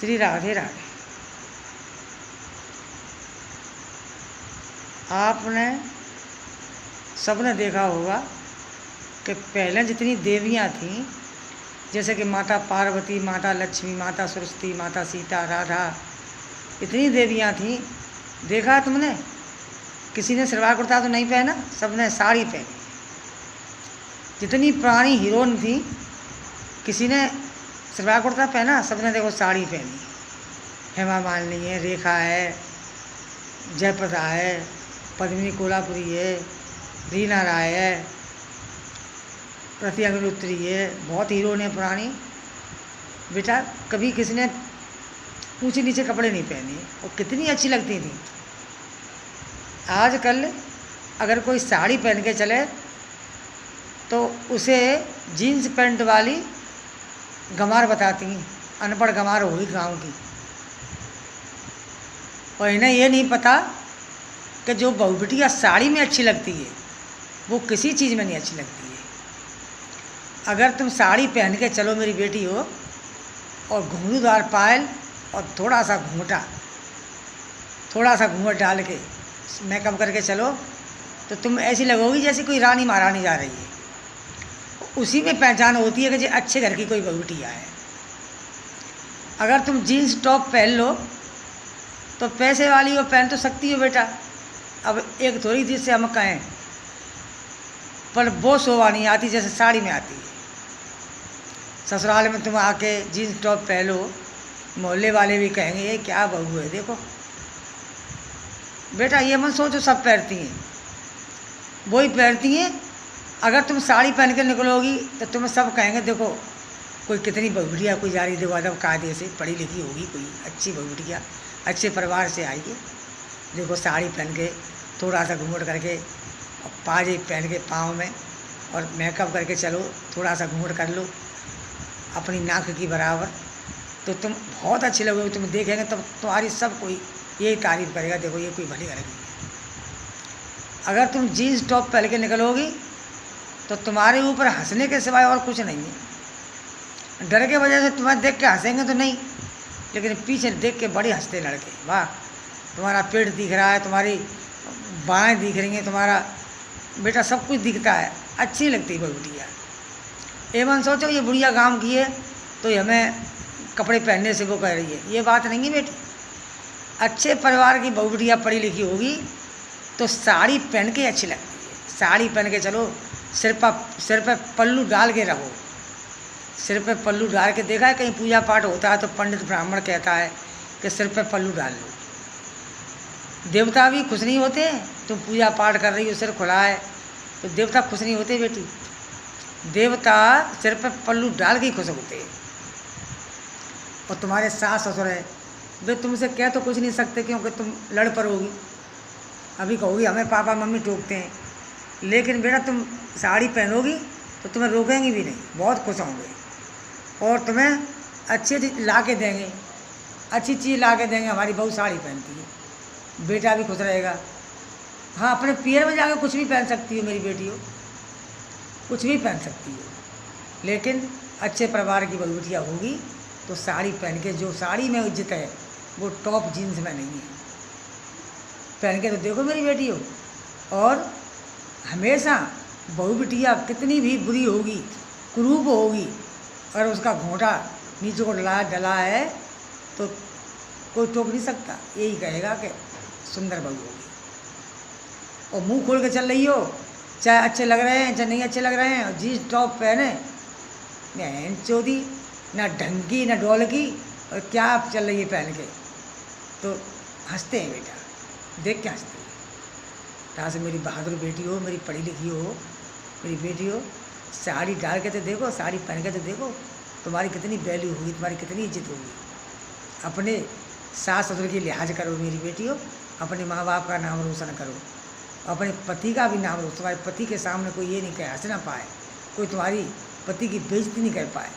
श्री राधे राधे। आपने सबने देखा होगा कि पहले जितनी देवियाँ थीं, जैसे कि माता पार्वती, माता लक्ष्मी, माता सरस्वती, माता सीता, राधा, इतनी देवियाँ थीं। देखा तुमने? किसी ने सलवार कुर्ता तो नहीं पहना, सबने साड़ी पहनी। जितनी पुरानी हीरोइन थी, किसी ने सलवार कुर्ता पहना, सबने देखो साड़ी पहनी। हेमा मालिनी है, रेखा है, जयप्रदा है, पद्मिनी कोल्हापुरी है, रीना राय है, प्रति अग्निहोत्री है, बहुत हीरोइन है पुरानी। बेटा कभी किसी ने ऊंचे नीचे कपड़े नहीं पहने और कितनी अच्छी लगती थी। आजकल अगर कोई साड़ी पहन के चले तो उसे जीन्स पैंट वाली गंवार बताती हैं, अनपढ़ गंवार हुई गांव की। और इन्हें ये नहीं पता कि जो बहू बिटिया साड़ी में अच्छी लगती है वो किसी चीज़ में नहीं अच्छी लगती है। अगर तुम साड़ी पहन के चलो मेरी बेटी हो और घुंघरूदार पायल और थोड़ा सा घूंघट डाल के मेकअप करके चलो तो तुम ऐसी लगोगी जैसे कोई रानी महारानी जा रही है। उसी में पहचान होती है कि जो अच्छे घर की कोई बहू बिटिया है। अगर तुम जीन्स टॉप पहन लो तो पैसे वाली हो पहन तो सकती हो बेटा, अब एक थोड़ी चीज़ से हम कहें, पर वो शोभा नहीं आती जैसे साड़ी में आती है। ससुराल में तुम आके जीन्स टॉप पहनो, मोहल्ले वाले भी कहेंगे ये क्या बहू है देखो। बेटा ये मत सोचो सब पहनती हैं, वही पहनती हैं। अगर तुम साड़ी पहन के निकलोगी तो तुम्हें सब कहेंगे देखो कोई कितनी बहू बिटिया कोई जा रही, देखो अदब कायदे से पढ़ी लिखी होगी, कोई अच्छी बहू बिटिया अच्छे परिवार से आई है। देखो साड़ी पहन के थोड़ा सा घूंघट करके और पाजे पहन के पाँव में और मेकअप करके चलो, थोड़ा सा घूंघट कर लो अपनी नाक की बराबर, तो तुम बहुत अच्छी लगोगे। तुम देखेंगे तब तुम्हारी सब कोई यही तारीफ़ करेगा, देखो ये कोई भली घर की है। अगर तुम जीन्स टॉप पहन के निकलोगी तो तुम्हारे ऊपर हंसने के सिवाय और कुछ नहीं है। डर के वजह से तुम्हें देख के हंसेंगे तो नहीं, लेकिन पीछे देख के बड़े हंसते लड़के, वाह तुम्हारा पेट दिख रहा है, तुम्हारी बाएँ दिख रही हैं, तुम्हारा बेटा सब कुछ दिखता है, अच्छी लगती है बहू बिटिया। एवं सोचो ये बुढ़िया गांव की है तो हमें कपड़े पहनने से वो कह रही है, ये बात नहीं है बेटी। अच्छे परिवार की बहू बिटिया पढ़ी लिखी होगी तो साड़ी पहन के अच्छी लगती है। साड़ी पहन के चलो, सिर पे पल्लू डाल के रहो। सिर पे पल्लू डाल के देखा है कहीं पूजा पाठ होता है तो पंडित ब्राह्मण कहता है कि सिर पे पल्लू डाल लो। देवता भी खुश नहीं होते, तुम पूजा पाठ कर रही हो सिर खुला है तो देवता खुश नहीं होते बेटी। देवता सिर पे पल्लू डाल के ही खुश होते हैं। और तुम्हारे सास ससुर है वे तुमसे कह तो कुछ नहीं सकते क्योंकि तुम लड़ पड़ोगी, अभी कहोगी हमें पापा मम्मी टोकते हैं, लेकिन बेटा तुम साड़ी पहनोगी तो तुम्हें रोकेंगे भी नहीं, बहुत खुश होंगे और तुम्हें अच्छी चीज़ ला के देंगे, अच्छी चीज़ ला के देंगे। हमारी बहू साड़ी पहनती है, बेटा भी खुश रहेगा। हाँ अपने पियर में जाकर कुछ भी पहन सकती हो मेरी बेटी हो, कुछ भी पहन सकती हो, लेकिन अच्छे परिवार की बहू बिटिया होगी तो साड़ी पहन के, जो साड़ी में इज्जत है वो टॉप जीन्स में नहीं है। पहन के तो देखो मेरी बेटी हो। और हमेशा बहू बिटिया कितनी भी बुरी होगी, कुरूप होगी, अगर उसका घोंटा नीचे को डला है तो कोई टोक नहीं सकता, यही कहेगा कि सुंदर बहू होगी। और मुंह खोल के चल रही हो, चाहे अच्छे लग रहे हैं चाहे नहीं अच्छे लग रहे हैं, और जीन्स टॉप पहने बहन चौधी, ना ढंग की ना डोल की, और क्या आप चल रही है पहन के, तो हंसते हैं बेटा, देख के हंसते हैं। कहाँ से मेरी बहादुर बेटी हो, मेरी पढ़ी लिखी हो, मेरी बेटी हो, साड़ी डाल के तो देखो, साड़ी पहन के तो देखो, तुम्हारी कितनी वैल्यू होगी, तुम्हारी कितनी इज्जत होगी। अपने सास ससुर की लिहाज करो मेरी बेटी हो, अपने माँ बाप का नाम रोशन करो, अपने पति का भी नाम रोशन। तुम्हारे पति के सामने कोई ये नहीं कहे, हंस ना पाए, कोई तुम्हारी पति की बेइज्जती नहीं कर पाए।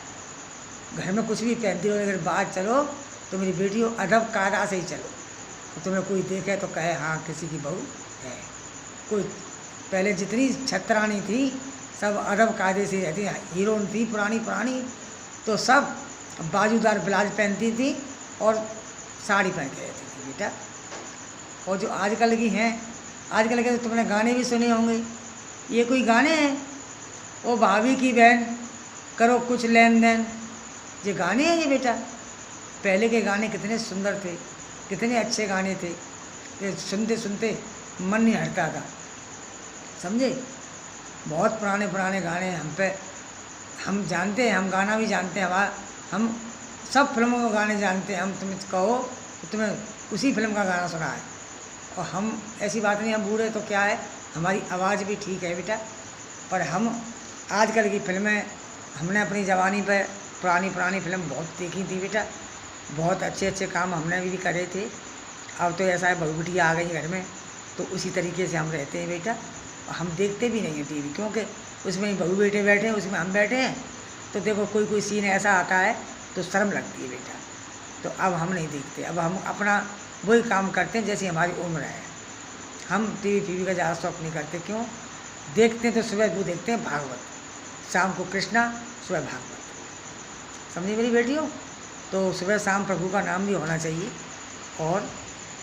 घर में कुछ भी पहनती हो, अगर बाहर चलो तो मेरी बेटी हो अदब कायदा से ही चलो, तो तुम्हें कोई देखे तो कहे हाँ किसी की बहू है। कोई पहले जितनी छत्राणी थी सब अदब कायदे से रहती, हीरोइन थी पुरानी तो सब बाजूदार ब्लाउज पहनती थी और साड़ी पहन के रहती थी बेटा। और जो आजकल की हैं, आजकल के तो तुमने गाने भी सुने होंगे, ये कोई गाने हैं? ओ भाभी की बहन करो कुछ लेन देन, ये गाने हैं ये बेटा। पहले के गाने कितने सुंदर थे, कितने अच्छे गाने थे, ये सुनते सुनते मन नहीं हटता था, समझे। बहुत पुराने पुराने गाने हम पे, हम जानते हैं, हम गाना भी जानते हैं, हम सब फिल्मों के गाने जानते हैं। हम तुम्हें कहो तो तुम्हें उसी फिल्म का गाना सुना है। और हम ऐसी बात नहीं, हम बूढ़े तो क्या है, हमारी आवाज़ भी ठीक है बेटा, पर हम आजकल की फिल्में हमने अपनी जवानी पर पुरानी पुरानी फिल्म बहुत देखी थी बेटा, बहुत अच्छे अच्छे काम हमने भी करे थे। अब तो ऐसा है, बहू बिटिया आ गई घर में तो उसी तरीके से हम रहते हैं बेटा। हम देखते भी नहीं हैं टीवी, क्योंकि उसमें बहू बेटे बैठे हैं, उसमें हम बैठे हैं, तो देखो कोई कोई सीन ऐसा आता है तो शर्म लगती है बेटा। तो अब हम नहीं देखते, अब हम अपना वही काम करते हैं जैसी हमारी उम्र है। हम टीवी का ज़्यादा शौक नहीं करते। क्यों देखते हैं? तो सुबह वो देखते हैं भागवत, शाम को कृष्णा, सुबह भागवत, समझी मेरी बेटियों। तो सुबह शाम प्रभु का नाम भी होना चाहिए। और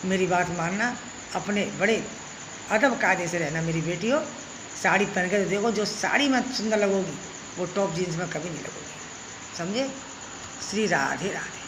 मेरी बात मानना, अपने बड़े अदब कायदे से रहना मेरी बेटियों। साड़ी पहन के देखो, जो साड़ी में सुंदर लगोगी वो टॉप जीन्स में कभी नहीं लगोगी, समझे। श्री राधे राधे।